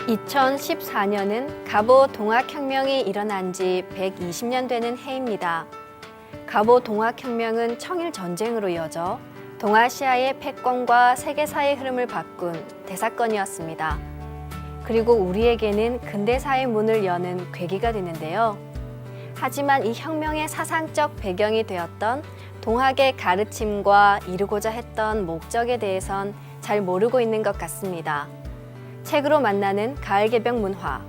2014년은 갑오 동학혁명이 일어난 지 120년 되는 해입니다. 갑오 동학혁명은 청일전쟁으로 이어져 동아시아의 패권과 세계사의 흐름을 바꾼 대사건이었습니다. 그리고 우리에게는 근대사의 문을 여는 계기가 되는데요. 하지만 이 혁명의 사상적 배경이 되었던 동학의 가르침과 이루고자 했던 목적에 대해선 잘 모르고 있는 것 같습니다. 책으로 만나는 가을개벽 문화.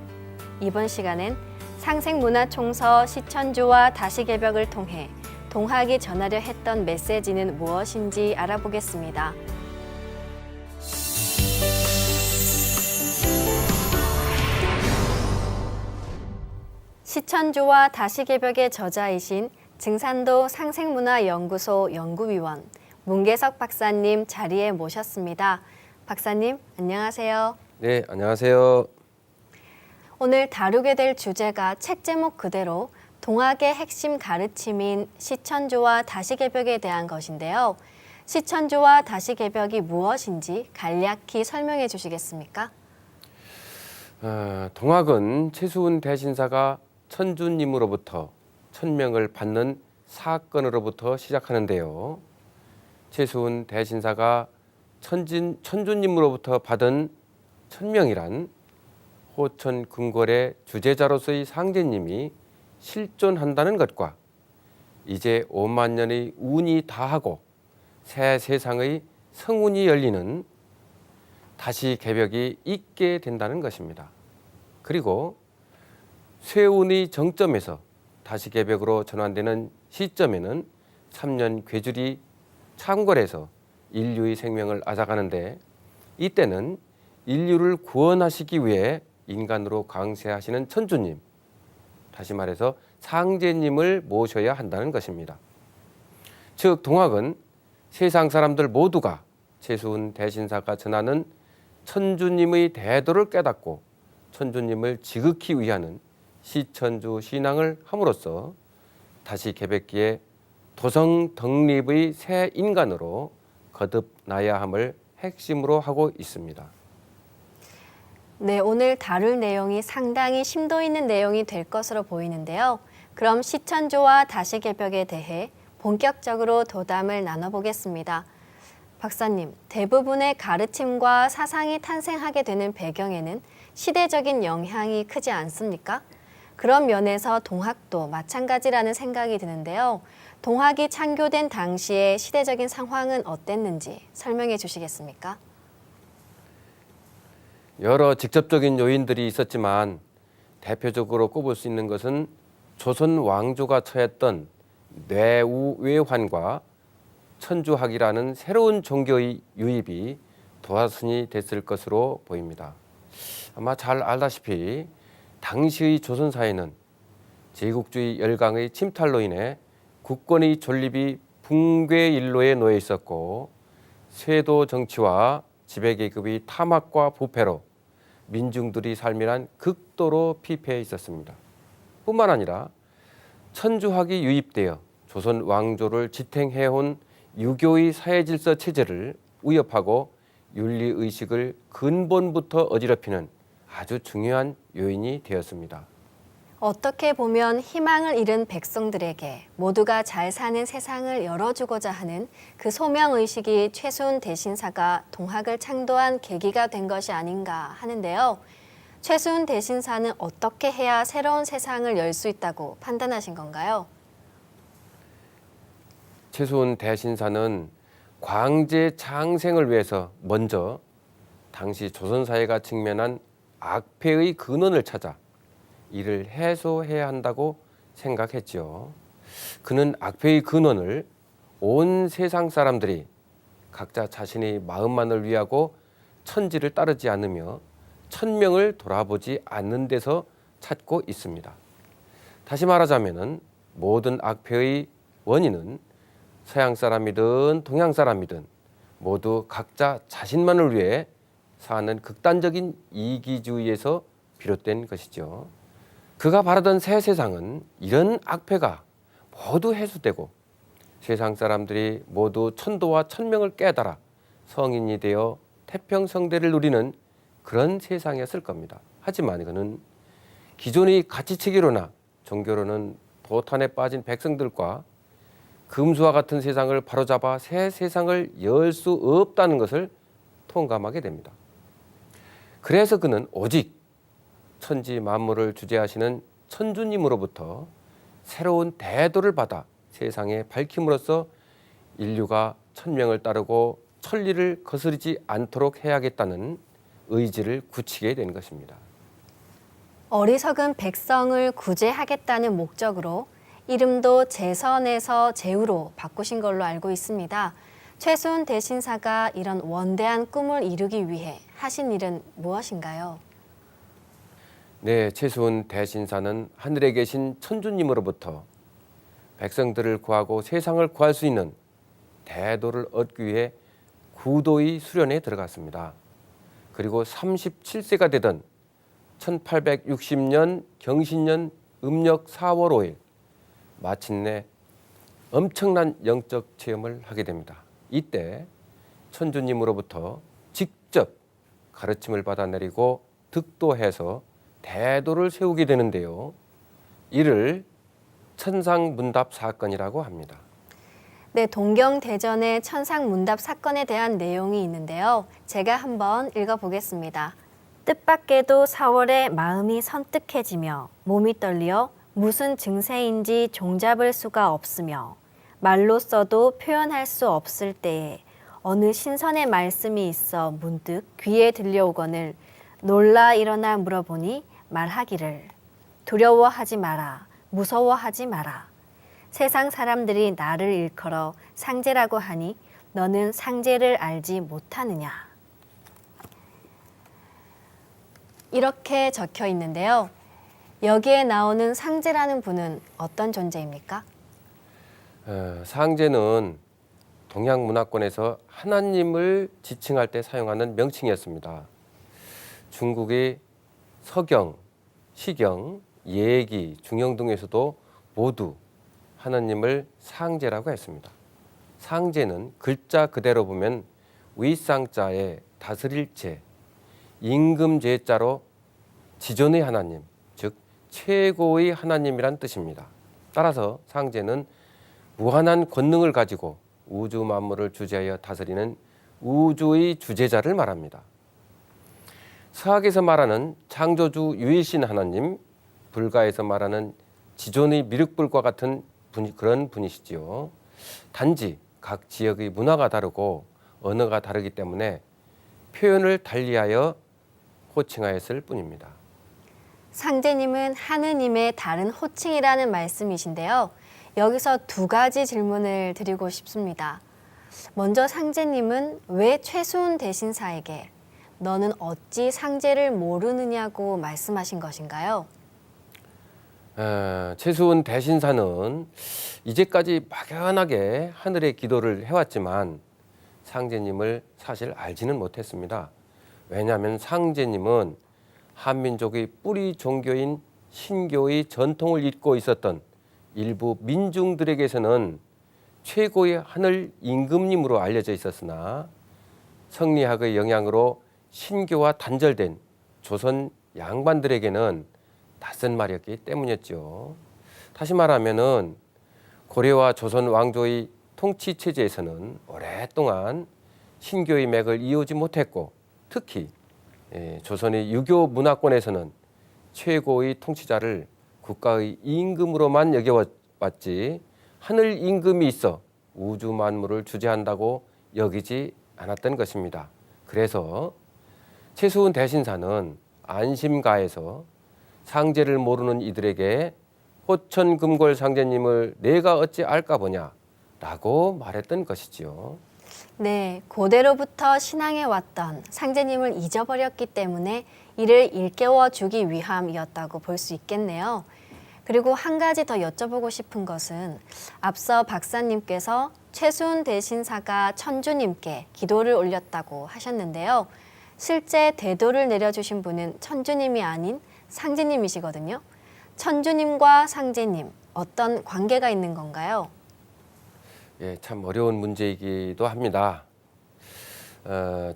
이번 시간엔 상생문화총서 시천주와 다시개벽을 통해 동학이 전하려 했던 메시지는 무엇인지 알아보겠습니다. 시천주와 다시개벽의 저자이신 증산도 상생문화연구소 연구위원 문계석 박사님 자리에 모셨습니다. 박사님, 안녕하세요. 네, 안녕하세요. 오늘 다루게 될 주제가 책 제목 그대로 동학의 핵심 가르침인 시천주와 다시개벽에 대한 것인데요. 시천주와 다시개벽이 무엇인지 간략히 설명해 주시겠습니까? 동학은 최수훈 대신사가 천주님으로부터 천명을 받는 사건으로부터 시작하는데요. 최수훈 대신사가 천주님으로부터 받은 천명이란 호천 궁궐의 주제자로서의 상제님이 실존한다는 것과 이제 5만 년의 운이 다하고 새 세상의 성운이 열리는 다시개벽이 있게 된다는 것입니다. 그리고 쇠운의 정점에서 다시개벽으로 전환되는 시점에는 3년 괴줄이 창궐해서 인류의 생명을 앗아가는데 이때는 인류를 구원하시기 위해 인간으로 강세하시는 천주님, 다시 말해서 상제님을 모셔야 한다는 것입니다. 즉 동학은 세상 사람들 모두가 최수훈 대신사가 전하는 천주님의 대도를 깨닫고 천주님을 지극히 위하는 시천주 신앙을 함으로써 다시개벽기에 도성덕립의 새 인간으로 거듭나야 함을 핵심으로 하고 있습니다. 네, 오늘 다룰 내용이 상당히 심도 있는 내용이 될 것으로 보이는데요. 그럼 시천주와 다시개벽에 대해 본격적으로 도담을 나눠보겠습니다. 박사님, 대부분의 가르침과 사상이 탄생하게 되는 배경에는 시대적인 영향이 크지 않습니까? 그런 면에서 동학도 마찬가지라는 생각이 드는데요. 동학이 창교된 당시의 시대적인 상황은 어땠는지 설명해 주시겠습니까? 여러 직접적인 요인들이 있었지만 대표적으로 꼽을 수 있는 것은 조선 왕조가 처했던 뇌우외환과 천주학이라는 새로운 종교의 유입이 도화선이 됐을 것으로 보입니다. 아마 잘 알다시피 당시의 조선 사회는 제국주의 열강의 침탈로 인해 국권의 존립이 붕괴일로에 놓여 있었고 쇄도 정치와 지배계급의 탐악과 부패로 민중들이 삶이란 극도로 피폐해 있었습니다. 뿐만 아니라 천주학이 유입되어 조선 왕조를 지탱해온 유교의 사회질서 체제를 위협하고 윤리의식을 근본부터 어지럽히는 아주 중요한 요인이 되었습니다. 어떻게 보면 희망을 잃은 백성들에게 모두가 잘 사는 세상을 열어주고자 하는 그 소명의식이 최수훈 대신사가 동학을 창도한 계기가 된 것이 아닌가 하는데요. 최수훈 대신사는 어떻게 해야 새로운 세상을 열 수 있다고 판단하신 건가요? 최수훈 대신사는 광제 창생을 위해서 먼저 당시 조선사회가 직면한 악폐의 근원을 찾아 이를 해소해야 한다고 생각했지요. 그는 악폐의 근원을 온 세상 사람들이 각자 자신의 마음만을 위하고 천지를 따르지 않으며 천명을 돌아보지 않는 데서 찾고 있습니다. 다시 말하자면 모든 악폐의 원인은 서양 사람이든 동양 사람이든 모두 각자 자신만을 위해 사는 극단적인 이기주의에서 비롯된 것이죠. 그가 바라던 새 세상은 이런 악폐가 모두 해소되고 세상 사람들이 모두 천도와 천명을 깨달아 성인이 되어 태평성대를 누리는 그런 세상이었을 겁니다. 하지만 이거는 기존의 가치체계로나 종교로는 도탄에 빠진 백성들과 금수와 같은 세상을 바로잡아 새 세상을 열 수 없다는 것을 통감하게 됩니다. 그래서 그는 오직 천지 만물을 주재하시는 천주님으로부터 새로운 대도를 받아 세상에 밝힘으로써 인류가 천명을 따르고 천리를 거스르지 않도록 해야겠다는 의지를 굳히게 된 것입니다. 어리석은 백성을 구제하겠다는 목적으로 이름도 제선에서 제후로 바꾸신 걸로 알고 있습니다. 최순 대신사가 이런 원대한 꿈을 이루기 위해 하신 일은 무엇인가요? 네, 최순 대신사는 하늘에 계신 천주님으로부터 백성들을 구하고 세상을 구할 수 있는 대도를 얻기 위해 구도의 수련에 들어갔습니다. 그리고 37세가 되던 1860년 경신년 음력 4월 5일 마침내 엄청난 영적 체험을 하게 됩니다. 이때 천주님으로부터 직접 가르침을 받아 내리고 득도해서 대도를 세우게 되는데요. 이를 천상문답 사건이라고 합니다. 네, 동경대전의 천상문답 사건에 대한 내용이 있는데요. 제가 한번 읽어보겠습니다. 뜻밖에도 4월에 마음이 선뜩해지며 몸이 떨려 무슨 증세인지 종잡을 수가 없으며 말로 써도 표현할 수 없을 때에 어느 신선의 말씀이 있어 문득 귀에 들려오거늘 놀라 일어나 물어보니 말하기를 두려워하지 마라, 무서워하지 마라. 세상 사람들이 나를 일컬어 상제라고 하니 너는 상제를 알지 못하느냐. 이렇게 적혀 있는데요. 여기에 나오는 상제라는 분은 어떤 존재입니까? 상제는 동양 문화권에서 하나님을 지칭할 때 사용하는 명칭이었습니다. 중국의 서경, 시경, 예기, 중영 등에서도 모두 하나님을 상제라고 했습니다. 상제는 글자 그대로 보면 위상자에 다스릴 제, 임금제자로 지존의 하나님, 즉 최고의 하나님이란 뜻입니다. 따라서 상제는 무한한 권능을 가지고 우주 만물을 주재하여 다스리는 우주의 주재자를 말합니다. 서학에서 말하는 창조주 유일신 하나님, 불가에서 말하는 지존의 미륵불과 같은 그런 분이시지요. 단지 각 지역의 문화가 다르고 언어가 다르기 때문에 표현을 달리하여 호칭하였을 뿐입니다. 상제님은 하느님의 다른 호칭이라는 말씀이신데요. 여기서 두 가지 질문을 드리고 싶습니다. 먼저 상제님은 왜 최순 대신사에게 너는 어찌 상제를 모르느냐고 말씀하신 것인가요? 최순 대신사는 이제까지 막연하게 하늘의 기도를 해왔지만 상제님을 사실 알지는 못했습니다. 왜냐하면 상제님은 한민족의 뿌리 종교인 신교의 전통을 잇고 있었던 일부 민중들에게서는 최고의 하늘 임금님으로 알려져 있었으나 성리학의 영향으로 신교와 단절된 조선 양반들에게는 낯선 말이었기 때문이었죠. 다시 말하면은 고려와 조선 왕조의 통치 체제에서는 오랫동안 신교의 맥을 이어오지 못했고 특히 조선의 유교 문화권에서는 최고의 통치자를 국가의 임금으로만 여겨왔지 하늘 임금이 있어 우주 만물을 주재한다고 여기지 않았던 것입니다. 그래서 최순 대신사는 안심가에서 상제를 모르는 이들에게 호천금골 상제님을 내가 어찌 알까 보냐 라고 말했던 것이지요. 네, 고대로부터 신앙해 왔던 상제님을 잊어버렸기 때문에 이를 일깨워 주기 위함이었다고 볼 수 있겠네요. 그리고 한 가지 더 여쭤보고 싶은 것은 앞서 박사님께서 최순 대신사가 천주님께 기도를 올렸다고 하셨는데요. 실제 대도를 내려주신 분은 천주님이 아닌 상제님이시거든요. 천주님과 상제님, 어떤 관계가 있는 건가요? 예, 참 어려운 문제이기도 합니다.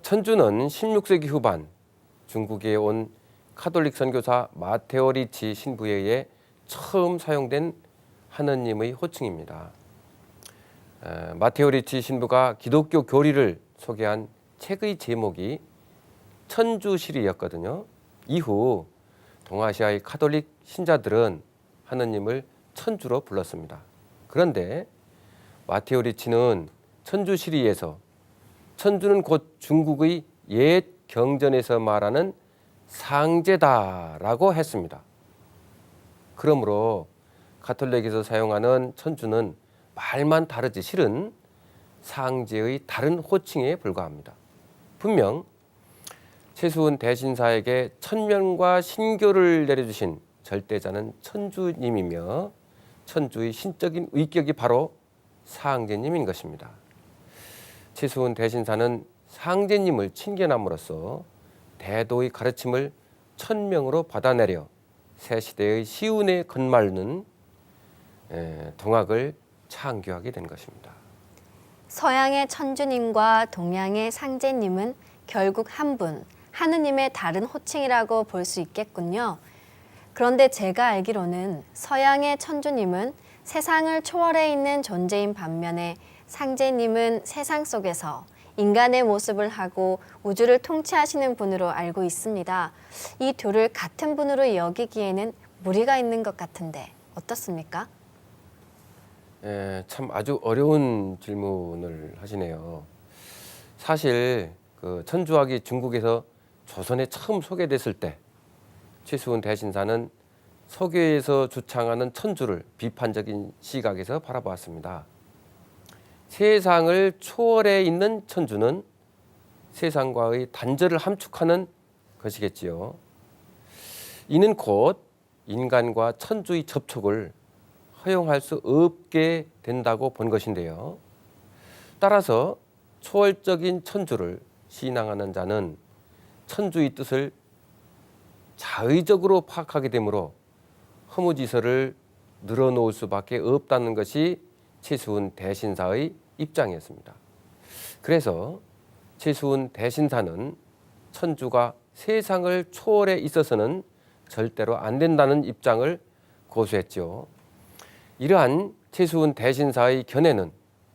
천주는 16세기 후반 중국에 온 카톨릭 선교사 마테오 리치 신부에 의해 처음 사용된 하느님의 호칭입니다. 마테오 리치 신부가 기독교 교리를 소개한 책의 제목이 천주시리였거든요. 이후 동아시아의 카톨릭 신자들은 하느님을 천주로 불렀습니다. 그런데 마테오 리치는 천주시리에서 천주는 곧 중국의 옛 경전에서 말하는 상제다라고 했습니다. 그러므로 가톨릭에서 사용하는 천주는 말만 다르지 실은 상제의 다른 호칭에 불과합니다. 분명 최수훈 대신사에게 천명과 신교를 내려주신 절대자는 천주님이며 천주의 신적인 위격이 바로 상제님인 것입니다. 최수훈 대신사는 상제님을 친견함으로써 대도의 가르침을 천명으로 받아내려 새 시대의 시운에 건말는 동학을 창교하게 된 것입니다. 서양의 천주님과 동양의 상제님은 결국 한 분, 하느님의 다른 호칭이라고 볼 수 있겠군요. 그런데 제가 알기로는 서양의 천주님은 세상을 초월해 있는 존재인 반면에 상제님은 세상 속에서 인간의 모습을 하고 우주를 통치하시는 분으로 알고 있습니다. 이 둘을 같은 분으로 여기기에는 무리가 있는 것 같은데 어떻습니까? 참 아주 어려운 질문을 하시네요. 사실 그 천주학이 중국에서 조선에 처음 소개됐을 때 최수훈 대신사는 서교에서 주창하는 천주를 비판적인 시각에서 바라보았습니다. 세상을 초월해 있는 천주는 세상과의 단절을 함축하는 것이겠지요. 이는 곧 인간과 천주의 접촉을 허용할 수 없게 된다고 본 것인데요. 따라서 초월적인 천주를 신앙하는 자는 천주의 뜻을 자의적으로 파악하게 되므로 허무지설을 늘어놓을 수밖에 없다는 것이 최수훈 대신사의 입장이었습니다. 그래서 최수훈 대신사는 천주가 세상을 초월해 있어서는 절대로 안 된다는 입장을 고수했죠. 이러한 최수훈 대신사의 견해는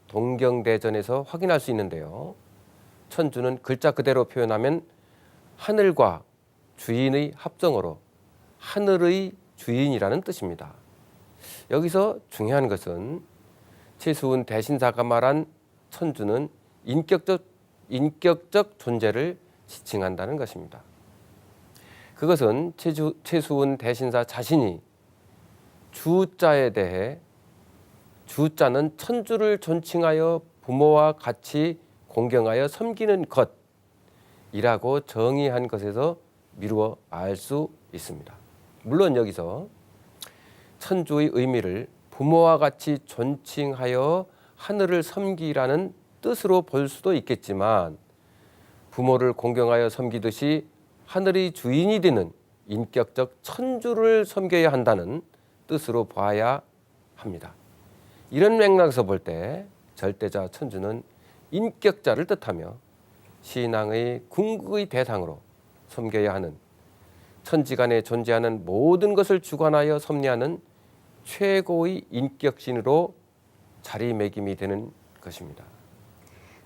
동경대전에서 확인할 수 있는데요. 천주는 글자 그대로 표현하면 하늘과 주인의 합성어로 하늘의 주인이라는 뜻입니다. 여기서 중요한 것은 최수훈 대신사가 말한 천주는 인격적 존재를 지칭한다는 것입니다. 그것은 최수훈 대신사 자신이 주자에 대해 주자는 천주를 존칭하여 부모와 같이 공경하여 섬기는 것이라고 정의한 것에서 미루어 알 수 있습니다. 물론 여기서 천주의 의미를 부모와 같이 존칭하여 하늘을 섬기라는 뜻으로 볼 수도 있겠지만 부모를 공경하여 섬기듯이 하늘의 주인이 되는 인격적 천주를 섬겨야 한다는 뜻으로 봐야 합니다. 이런 맥락에서 볼 때 절대자 천주는 인격자를 뜻하며 신앙의 궁극의 대상으로 섬겨야 하는 천지간에 존재하는 모든 것을 주관하여 섭리하는 최고의 인격신으로 자리매김이 되는 것입니다.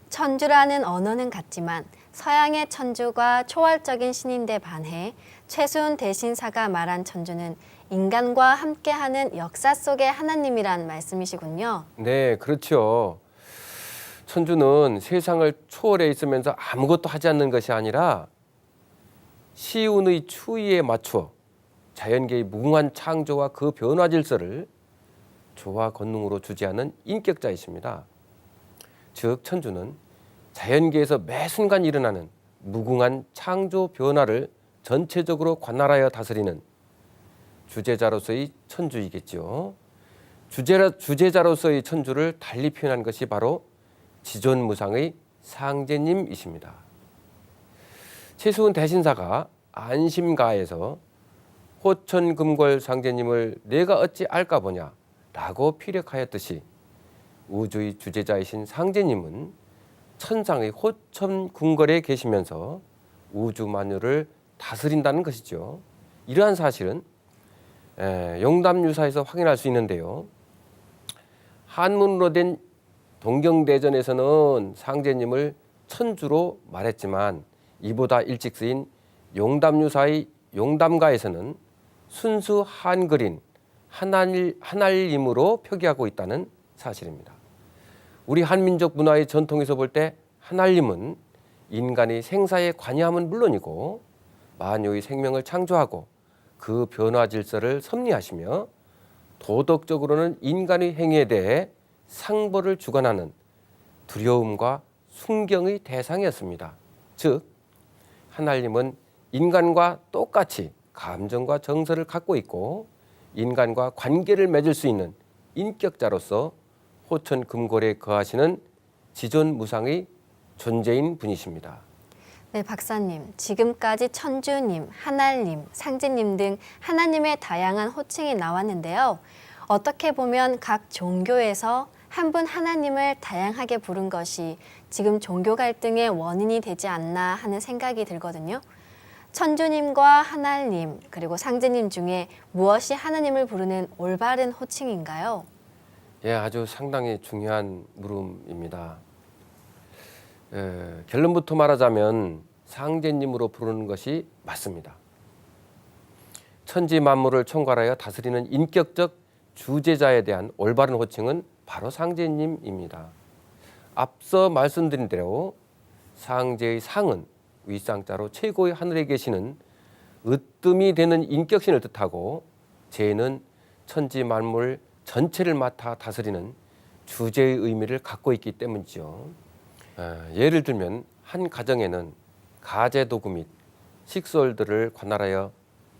천주라는 언어는 같지만 서양의 천주가 초월적인 신인데 반해 최수훈 대신사가 말한 천주는 인간과 함께하는 역사 속의 하나님이란 말씀이시군요. 네, 그렇죠. 천주는 세상을 초월해 있으면서 아무것도 하지 않는 것이 아니라 시운의 추이에 맞추어 자연계의 무궁한 창조와 그 변화 질서를 조화 권능으로 주재하는 인격자이십니다. 즉 천주는 자연계에서 매 순간 일어나는 무궁한 창조 변화를 전체적으로 관할하여 다스리는 주제자로서의 천주이겠죠. 주제자로서의 천주를 달리 표현한 것이 바로 지존무상의 상제님이십니다. 최수훈 대신사가 안심가에서 호천금골 상제님을 내가 어찌 알까 보냐 라고 피력하였듯이 우주의 주제자이신 상제님은 천상의 호천궁궐에 계시면서 우주 만유를 다스린다는 것이죠. 이러한 사실은 용담유사에서 확인할 수 있는데요. 한문으로 된 동경대전에서는 상제님을 천주로 말했지만 이보다 일찍 쓰인 용담유사의 용담가에서는 순수 한글인 하날님으로 표기하고 있다는 사실입니다. 우리 한민족 문화의 전통에서 볼 때 하날님은 인간의 생사에 관여함은 물론이고 만유의 생명을 창조하고 그 변화 질서를 섭리하시며 도덕적으로는 인간의 행위에 대해 상벌을 주관하는 두려움과 순경의 대상이었습니다. 즉 하나님은 인간과 똑같이 감정과 정서를 갖고 있고 인간과 관계를 맺을 수 있는 인격자로서 호천 금골에 거하시는 지존무상의 존재인 분이십니다. 네, 박사님. 지금까지 천주님, 하날님, 상제님 등 하나님의 다양한 호칭이 나왔는데요. 어떻게 보면 각 종교에서 한 분 하나님을 다양하게 부른 것이 지금 종교 갈등의 원인이 되지 않나 하는 생각이 들거든요. 천주님과 하날님 그리고 상제님 중에 무엇이 하나님을 부르는 올바른 호칭인가요? 예, 아주 상당히 중요한 물음입니다. 결론부터 말하자면 상제님으로 부르는 것이 맞습니다. 천지 만물을 총괄하여 다스리는 인격적 주제자에 대한 올바른 호칭은 바로 상제님입니다. 앞서 말씀드린 대로 상제의 상은 윗상자로 최고의 하늘에 계시는 으뜸이 되는 인격신을 뜻하고 제는 천지 만물 전체를 맡아 다스리는 주제의 의미를 갖고 있기 때문이죠. 예를 들면 한 가정에는 가재 도구 및 식솔들을 관할하여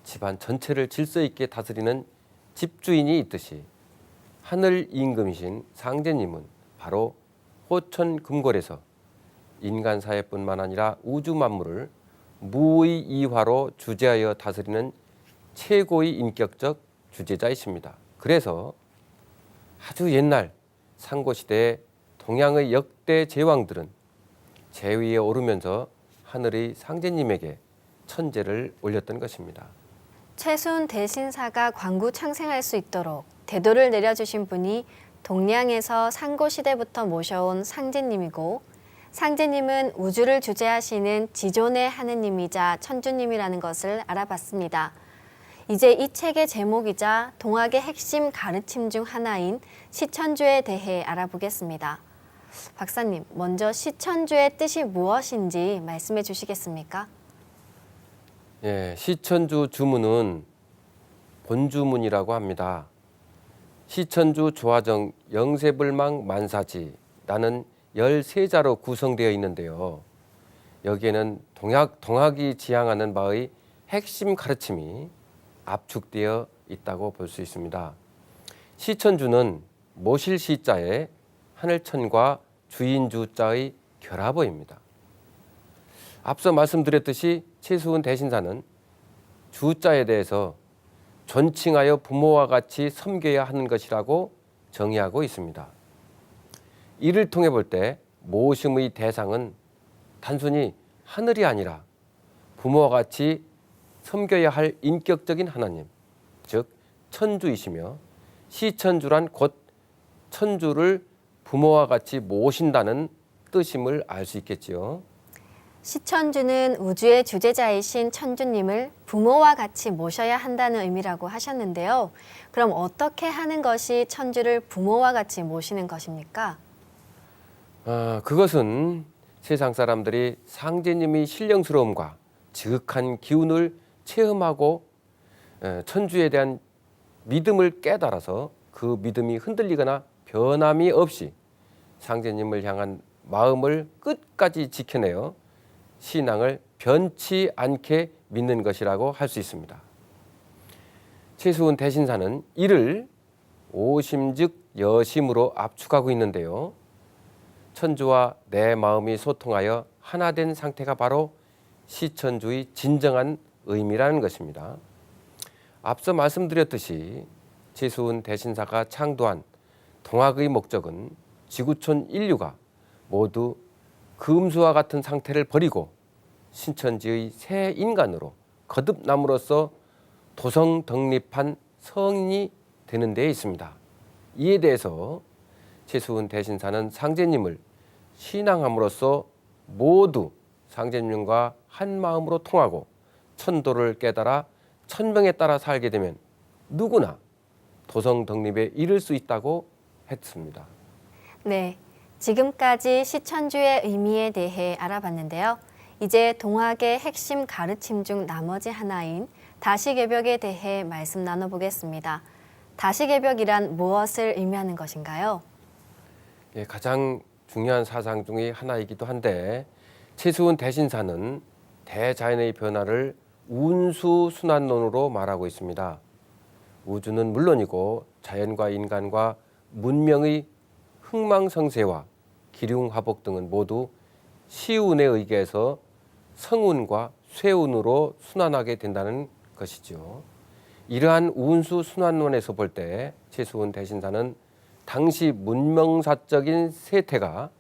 집안 전체를 질서 있게 다스리는 집주인이 있듯이 하늘 임금이신 상제님은 바로 호천 금골에서 인간 사회뿐만 아니라 우주 만물을 무의 이화로 주재하여 다스리는 최고의 인격적 주재자이십니다. 그래서 아주 옛날 상고시대의 동양의 역대 제왕들은 제위에 오르면서 하늘의 상제님에게 천제를 올렸던 것입니다. 최순 대신사가 광구 창생할 수 있도록 대도를 내려주신 분이 동양에서 상고시대부터 모셔온 상제님이고 상제님은 우주를 주재하시는 지존의 하느님이자 천주님이라는 것을 알아봤습니다. 이제 이 책의 제목이자 동학의 핵심 가르침 중 하나인 시천주에 대해 알아보겠습니다. 박사님, 먼저 시천주의 뜻이 무엇인지 말씀해 주시겠습니까? 예, 시천주 주문은 본주문이라고 합니다. 시천주 조화정 영세불망 만사지라는 13자로 구성되어 있는데요. 여기에는 동학이 지향하는 바의 핵심 가르침이 압축되어 있다고 볼 수 있습니다. 시천주는 모실 시자에 하늘천과 주인주자의 결합어입니다. 앞서 말씀드렸듯이 최수은 대신사는 주자에 대해서 존칭하여 부모와 같이 섬겨야 하는 것이라고 정의하고 있습니다. 이를 통해 볼 때 모심의 대상은 단순히 하늘이 아니라 부모와 같이 섬겨야 할 인격적인 하나님, 즉 천주이시며 시천주란 곧 천주를 부모와 같이 모신다는 뜻임을 알 수 있겠지요. 시천주는 우주의 주재자이신 천주님을 부모와 같이 모셔야 한다는 의미라고 하셨는데요. 그럼 어떻게 하는 것이 천주를 부모와 같이 모시는 것입니까? 그것은 세상 사람들이 상제님의 신령스러움과 지극한 기운을 체험하고 천주에 대한 믿음을 깨달아서 그 믿음이 흔들리거나 변함이 없이 상제님을 향한 마음을 끝까지 지켜내어 신앙을 변치 않게 믿는 것이라고 할 수 있습니다. 최수은 대신사는 이를 오심즉 여심으로 압축하고 있는데요. 천주와 내 마음이 소통하여 하나 된 상태가 바로 시천주의 진정한 의미라는 것입니다. 앞서 말씀드렸듯이 최수은 대신사가 창도한 동학의 목적은 지구촌 인류가 모두 금수와 같은 상태를 버리고 신천지의 새 인간으로 거듭남으로써 도성덕립한 성인이 되는 데 있습니다. 이에 대해서 최수훈 대신사는 상제님을 신앙함으로써 모두 상제님과 한 마음으로 통하고 천도를 깨달아 천명에 따라 살게 되면 누구나 도성덕립에 이를 수 있다고 했습니다. 네, 지금까지 시천주의 의미에 대해 알아봤는데요. 이제 동학의 핵심 가르침 중 나머지 하나인 다시개벽에 대해 말씀 나눠보겠습니다. 다시개벽이란 무엇을 의미하는 것인가요? 예, 가장 중요한 사상 중의 하나이기도 한데 최수훈 대신사는 대자연의 변화를 운수순환론으로 말하고 있습니다. 우주는 물론이고 자연과 인간과 문명의 흥망성쇠와 기륭화복 등은 모두 시운에 의해서 성운과 쇠운으로 순환하게 된다는 것이죠. 이러한 운수순환론에서 볼 때 최수훈 대신사는 당시 문명사적인 세태가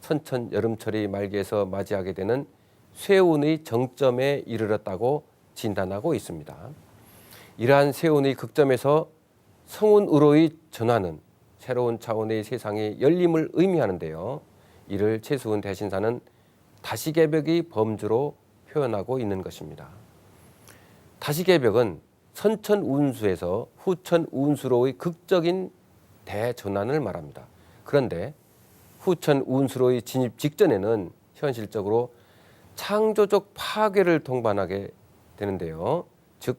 선천 여름철이 말기에서 맞이하게 되는 쇠운의 정점에 이르렀다고 진단하고 있습니다. 이러한 쇠운의 극점에서 성운으로의 전환은 새로운 차원의 세상의 열림을 의미하는데요. 이를 최수훈 대신사는 다시개벽의 범주로 표현하고 있는 것입니다. 다시개벽은 선천운수에서 후천운수로의 극적인 대전환을 말합니다. 그런데 후천운수로의 진입 직전에는 현실적으로 창조적 파괴를 동반하게 되는데요. 즉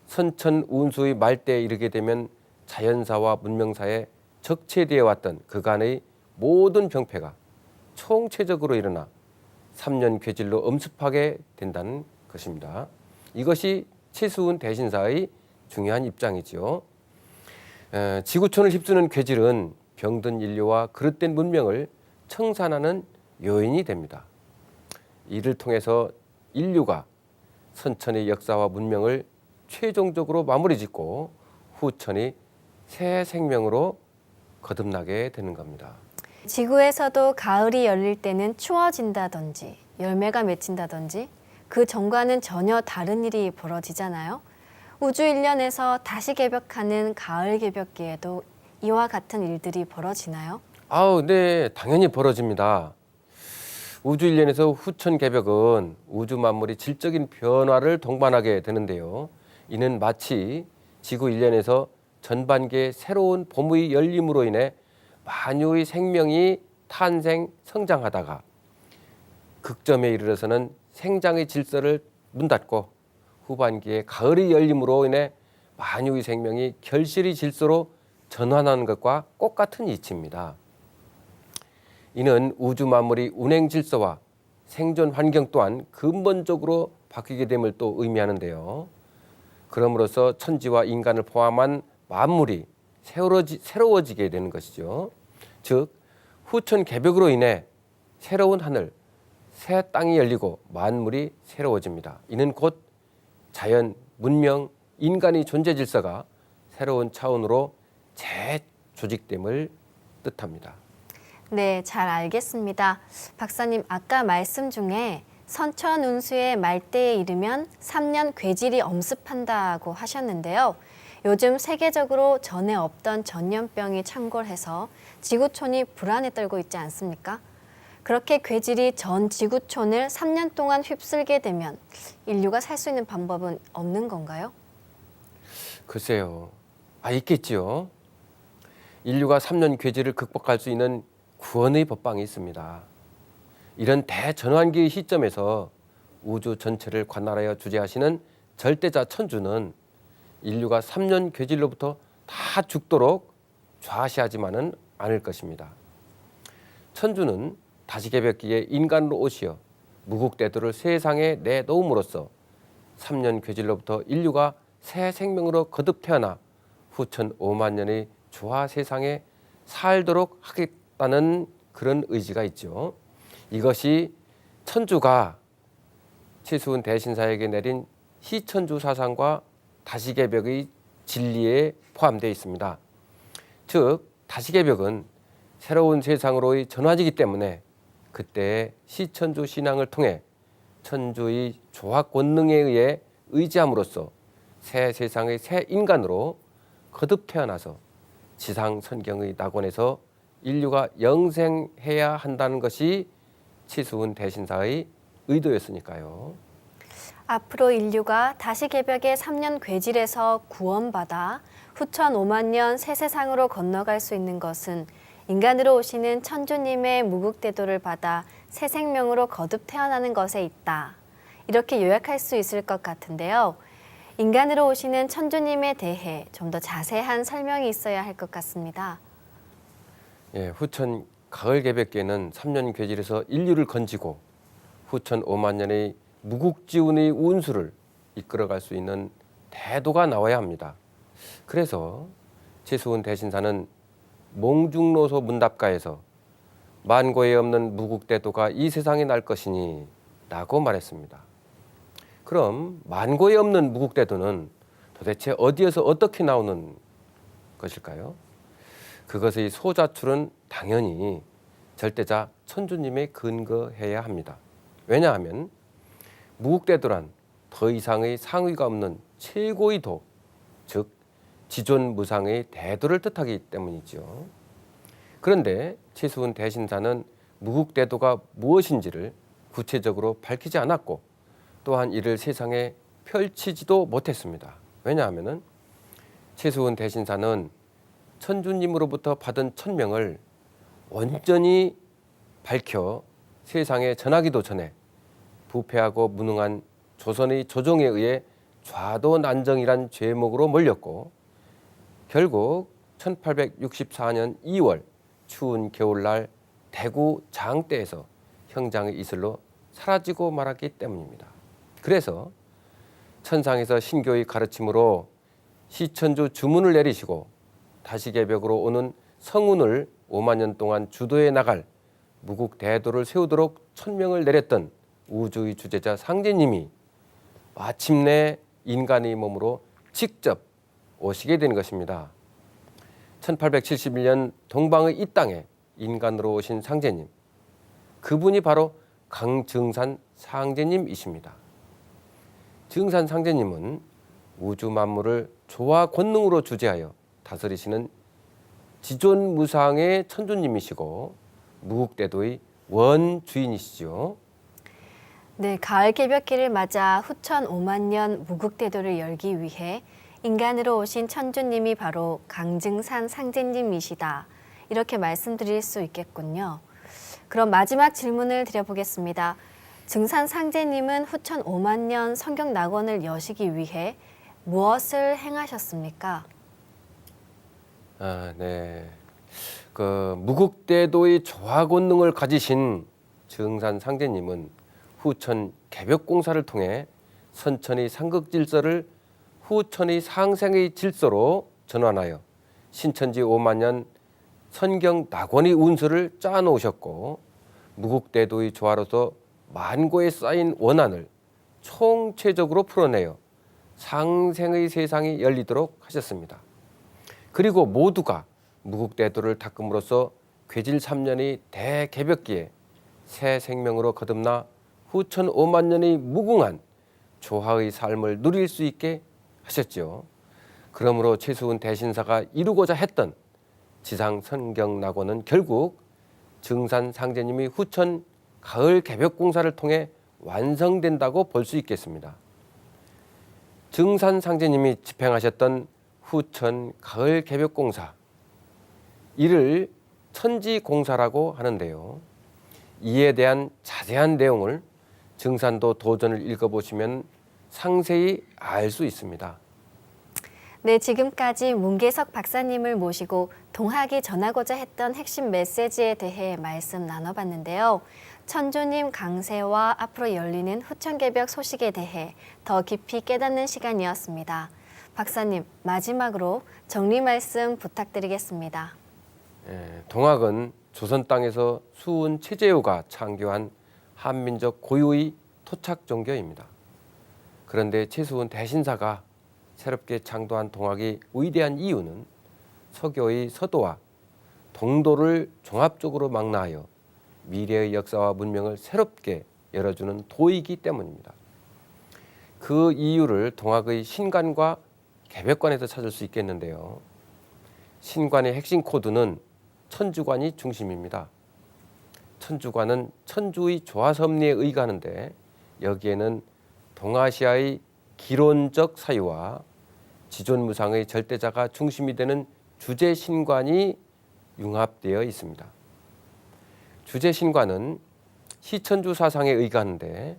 선천운수의 말대에 이르게 되면 자연사와 문명사에 적체되어 왔던 그간의 모든 병폐가 총체적으로 일어나 3년 괴질로 엄습하게 된다는 것입니다. 이것이 최수훈 대신사의 중요한 입장이지요. 지구촌을 휩쓰는 괴질은 병든 인류와 그릇된 문명을 청산하는 요인이 됩니다. 이를 통해서 인류가 선천의 역사와 문명을 최종적으로 마무리 짓고 후천이 새 생명으로 거듭나게 되는 겁니다. 지구에서도 가을이 열릴 때는 추워진다든지 열매가 맺힌다든지 그 전과는 전혀 다른 일이 벌어지잖아요. 우주 일련에서 다시개벽하는 가을개벽기에도 이와 같은 일들이 벌어지나요? 네, 당연히 벌어집니다. 우주 일련에서 후천 개벽은 우주 만물이 질적인 변화를 동반하게 되는데요. 이는 마치 지구 일련에서 전반기의 새로운 봄의 열림으로 인해 만유의 생명이 탄생, 성장하다가 극점에 이르러서는 생장의 질서를 문 닫고 후반기에 가을의 열림으로 인해 만유의 생명이 결실의 질서로 전환하는 것과 똑같은 이치입니다. 이는 우주 만물이 운행 질서와 생존 환경 또한 근본적으로 바뀌게 됨을 또 의미하는데요. 그럼으로써 천지와 인간을 포함한 만물이 새로워지게 되는 것이죠. 즉 후천 개벽으로 인해 새로운 하늘, 새 땅이 열리고 만물이 새로워집니다. 이는 곧 자연, 문명, 인간의 존재 질서가 새로운 차원으로 재조직됨을 뜻합니다. 네, 잘 알겠습니다. 박사님, 아까 말씀 중에 선천운수의 말대에 이르면 3년 괴질이 엄습한다고 하셨는데요. 요즘 세계적으로 전에 없던 전염병이 창궐해서 지구촌이 불안에 떨고 있지 않습니까? 그렇게 괴질이 전 지구촌을 3년 동안 휩쓸게 되면 인류가 살 수 있는 방법은 없는 건가요? 글쎄요. 있겠지요. 인류가 3년 괴질을 극복할 수 있는 구원의 법방이 있습니다. 이런 대전환기의 시점에서 우주 전체를 관할하여 주재하시는 절대자 천주는 인류가 3년 괴질로부터 다 죽도록 좌시하지만은 않을 것입니다. 천주는 다시개벽기에 인간으로 오시어 무국대도를 세상에 내놓음으로써 3년 괴질로부터 인류가 새 생명으로 거듭 태어나 후천 5만 년의 조화 세상에 살도록 하겠다는 그런 의지가 있죠. 이것이 천주가 최수훈 대신사에게 내린 시천주 사상과 다시개벽의 진리에 포함되어 있습니다. 즉 다시개벽은 새로운 세상으로의 전환이기 때문에 그때 시천주 신앙을 통해 천주의 조화 권능에 의해 의지함으로써 새 세상의 새 인간으로 거듭 태어나서 지상 선경의 낙원에서 인류가 영생해야 한다는 것이 치수훈 대신사의 의도였으니까요. 앞으로 인류가 다시 개벽의 3년 괴질에서 구원받아 후천 5만 년 새 세상으로 건너갈 수 있는 것은 인간으로 오시는 천주님의 무국대도를 받아 새 생명으로 거듭 태어나는 것에 있다. 이렇게 요약할 수 있을 것 같은데요. 인간으로 오시는 천주님에 대해 좀 더 자세한 설명이 있어야 할 것 같습니다. 예, 후천 가을 개벽기에는 3년 괴질에서 인류를 건지고 후천 5만 년의 무국지운의 운수를 이끌어갈 수 있는 대도가 나와야 합니다. 그래서 치수훈 대신사는 몽중노소 문답가에서 만고에 없는 무국대도가 이 세상에 날 것이니 라고 말했습니다. 그럼 만고에 없는 무국대도는 도대체 어디에서 어떻게 나오는 것일까요? 그것의 소자출은 당연히 절대자 천주님에 근거해야 합니다. 왜냐하면 무국대도란 더 이상의 상위가 없는 최고의 도, 즉 지존무상의 대도를 뜻하기 때문이죠. 그런데 치수훈 대신사는 무국대도가 무엇인지를 구체적으로 밝히지 않았고 또한 이를 세상에 펼치지도 못했습니다. 왜냐하면 치수훈 대신사는 천주님으로부터 받은 천명을 온전히 밝혀 세상에 전하기도 전에 부패하고 무능한 조선의 조정에 의해 좌도난정이란 죄목으로 몰렸고 결국 1864년 2월 추운 겨울날 대구 장대에서 형장의 이슬로 사라지고 말았기 때문입니다. 그래서 천상에서 신교의 가르침으로 시천주 주문을 내리시고 다시 개벽으로 오는 성운을 5만 년 동안 주도해 나갈 무국대도를 세우도록 천명을 내렸던 우주의 주제자 상제님이 마침내 인간의 몸으로 직접 오시게 된 것입니다. 1871년 동방의 이 땅에 인간으로 오신 상제님, 그분이 바로 강증산 상제님이십니다. 증산 상제님은 우주 만물을 조화 권능으로 주재하여 다스리시는 지존무상의 천주님이시고 무국대도의 원주인이시죠. 네, 가을 개벽기를 맞아 후천 5만 년 무국대도를 열기 위해 인간으로 오신 천주님이 바로 강증산 상제님이시다. 이렇게 말씀드릴 수 있겠군요. 그럼 마지막 질문을 드려보겠습니다. 증산 상제님은 후천 5만 년 성경 낙원을 여시기 위해 무엇을 행하셨습니까? 네. 무국대도의 조화 권능을 가지신 증산 상제님은 후천 개벽공사를 통해 선천의 상극질서를 후천의 상생의 질서로 전환하여 신천지 5만 년 선경 낙원의 운수를 짜놓으셨고 무국대도의 조화로서 만고에 쌓인 원한을 총체적으로 풀어내어 상생의 세상이 열리도록 하셨습니다. 그리고 모두가 무국대도를 닦음으로써 괴질 3년의 대개벽기에 새 생명으로 거듭나 후천 5만 년의 무궁한 조화의 삶을 누릴 수 있게 하셨죠. 그러므로 치수훈 대신사가 이루고자 했던 지상 선경 낙원은 결국 증산 상제님이 후천 가을 개벽공사를 통해 완성된다고 볼 수 있겠습니다. 증산 상제님이 집행하셨던 후천 가을 개벽공사, 이를 천지공사라고 하는데요. 이에 대한 자세한 내용을 증산도 도전을 읽어보시면 상세히 알 수 있습니다. 네, 지금까지 문계석 박사님을 모시고 동학이 전하고자 했던 핵심 메시지에 대해 말씀 나눠봤는데요. 천주님 강세와 앞으로 열리는 후천개벽 소식에 대해 더 깊이 깨닫는 시간이었습니다. 박사님, 마지막으로 정리 말씀 부탁드리겠습니다. 동학은 조선 땅에서 수훈 최재우가 창교한 한민족 고유의 토착 종교입니다. 그런데 최수훈 대신사가 새롭게 창도한 동학이 위대한 이유는 서교의 서도와 동도를 종합적으로 망라하여 미래의 역사와 문명을 새롭게 열어주는 도이기 때문입니다. 그 이유를 동학의 신관과 개벽관에서 찾을 수 있겠는데요. 신관의 핵심 코드는 천주관이 중심입니다. 천주관은 천주의 조화섭리에 의거하는데 여기에는 동아시아의 기론적 사유와 지존무상의 절대자가 중심이 되는 주제신관이 융합되어 있습니다. 주제신관은 시천주 사상에 의거하는데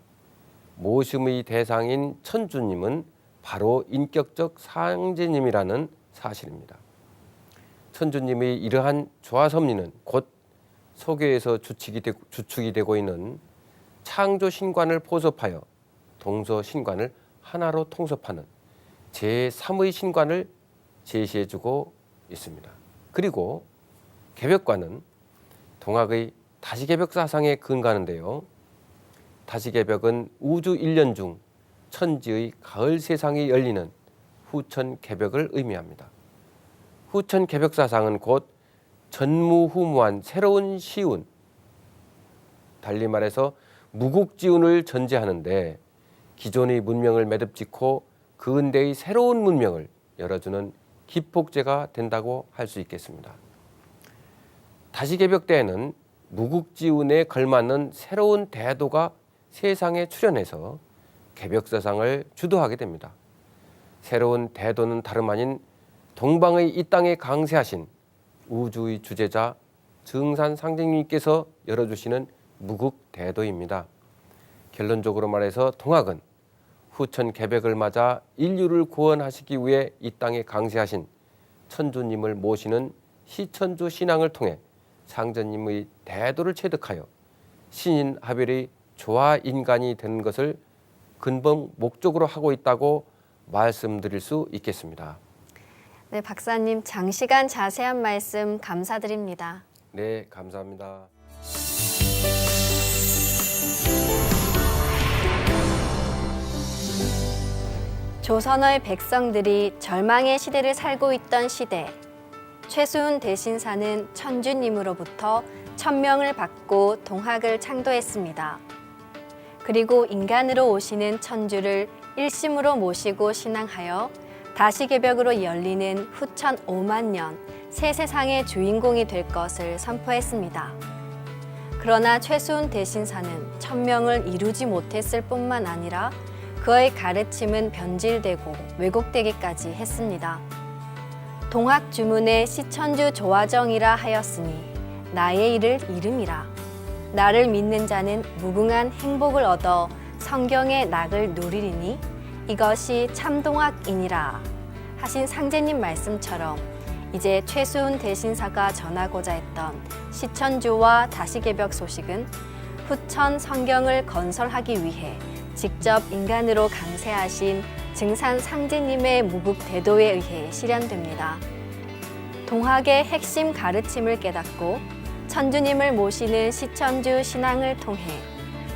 모심의 대상인 천주님은 바로 인격적 상제님이라는 사실입니다. 천주님의 이러한 조화섭리는 곧 소교에서 주축이 되고 있는 창조신관을 포섭하여 동서신관을 하나로 통섭하는 제3의 신관을 제시해주고 있습니다. 그리고 개벽관은 동학의 다시개벽 사상에 근거하는데요. 다시개벽은 우주 일년 중 천지의 가을 세상이 열리는 후천 개벽을 의미합니다. 후천 개벽 사상은 곧 전무후무한 새로운 시운, 달리 말해서 무국지운을 전제하는데 기존의 문명을 매듭짓고 근대의 새로운 문명을 열어주는 기폭제가 된다고 할 수 있겠습니다. 다시개벽 때에는 무국지운에 걸맞는 새로운 대도가 세상에 출현해서 개벽사상을 주도하게 됩니다. 새로운 대도는 다름 아닌 동방의 이 땅에 강세하신 우주의 주제자 증산 상제님께서 열어주시는 무국대도입니다. 결론적으로 말해서 동학은 후천 개벽을 맞아 인류를 구원하시기 위해 이 땅에 강세하신 천주님을 모시는 시천주 신앙을 통해 상제님의 대도를 체득하여 신인 하별의 조화 인간이 되는 것을 근본 목적으로 하고 있다고 말씀드릴 수 있겠습니다. 네, 박사님 장시간 자세한 말씀 감사드립니다. 네, 감사합니다. 조선의 백성들이 절망의 시대를 살고 있던 시대, 최수훈 대신사는 천주님으로부터 천명을 받고 동학을 창도했습니다. 그리고 인간으로 오시는 천주를 일심으로 모시고 신앙하여 다시개벽으로 열리는 후천 5만 년 새 세상의 주인공이 될 것을 선포했습니다. 그러나 최수훈 대신사는 천명을 이루지 못했을 뿐만 아니라 그의 가르침은 변질되고 왜곡되기까지 했습니다. 동학 주문에 시천주 조화정이라 하였으니 나의 일을 이름이라. 나를 믿는 자는 무궁한 행복을 얻어 성경의 낙을 누리리니 이것이 참동학이니라 하신 상제님 말씀처럼 이제 최수훈 대신사가 전하고자 했던 시천주와 다시개벽 소식은 후천 성경을 건설하기 위해 직접 인간으로 강세하신 증산 상제님의 무국대도에 의해 실현됩니다. 동학의 핵심 가르침을 깨닫고 천주님을 모시는 시천주 신앙을 통해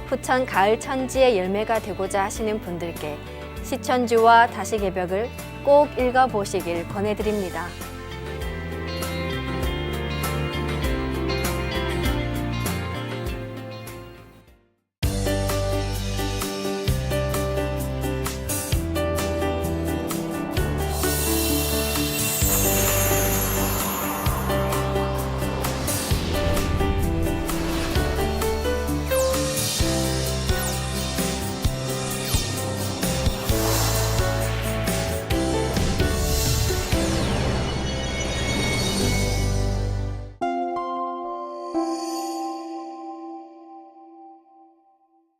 후천 가을 천지의 열매가 되고자 하시는 분들께 시천주와 다시개벽을 꼭 읽어보시길 권해드립니다.